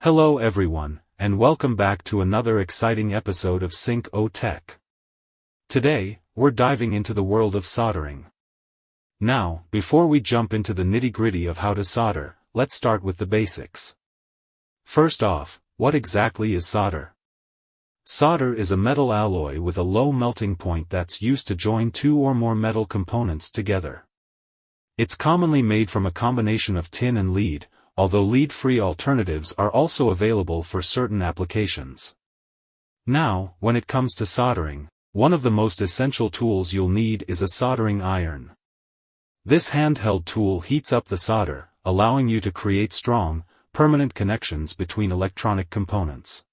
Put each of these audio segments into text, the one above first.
Hello everyone, and welcome back to another exciting episode of Sync O Tech. Today, we're diving into the world of soldering. Now, before we jump into the nitty-gritty of how to solder, let's start with the basics. First off, what exactly is solder? Solder is a metal alloy with a low melting point that's used to join two or more metal components together. It's commonly made from a combination of tin and lead, although lead-free alternatives are also available for certain applications. Now, when it comes to soldering, one of the most essential tools you'll need is a soldering iron. This handheld tool heats up the solder, allowing you to create strong, permanent connections between electronic components.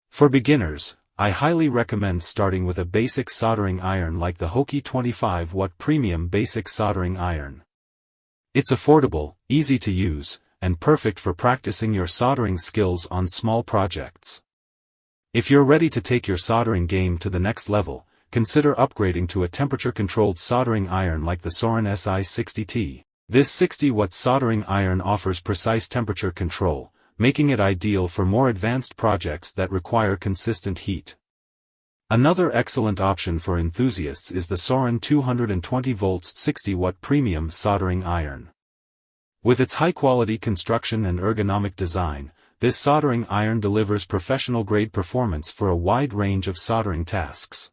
For beginners, I highly recommend starting with a basic soldering iron like the Hoki 25-watt Premium Basic Soldering Iron. It's affordable, easy to use, and perfect for practicing your soldering skills on small projects. If you're ready to take your soldering game to the next level, consider upgrading to a temperature-controlled soldering iron like the Soldering SI60T. This 60-watt soldering iron offers precise temperature control, making it ideal for more advanced projects that require consistent heat. Another excellent option for enthusiasts is the Soldering 220V 60-watt Premium Soldering Iron. With its high-quality construction and ergonomic design, this soldering iron delivers professional-grade performance for a wide range of soldering tasks.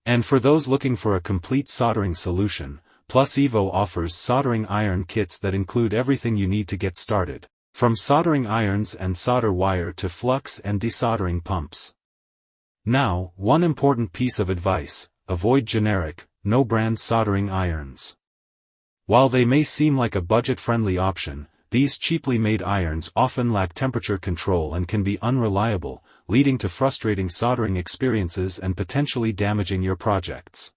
And for those looking for a complete soldering solution, Plus Evo offers soldering iron kits that include everything you need to get started, from soldering irons and solder wire to flux and desoldering pumps. Now, one important piece of advice: avoid generic, no-brand soldering irons. While they may seem like a budget-friendly option, these cheaply made irons often lack temperature control and can be unreliable, leading to frustrating soldering experiences and potentially damaging your projects.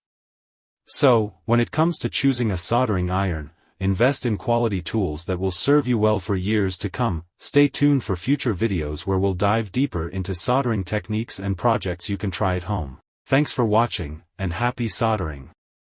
So, when it comes to choosing a soldering iron, invest in quality tools that will serve you well for years to come. Stay tuned for future videos where we'll dive deeper into soldering techniques and projects you can try at home. Thanks for watching, and happy soldering!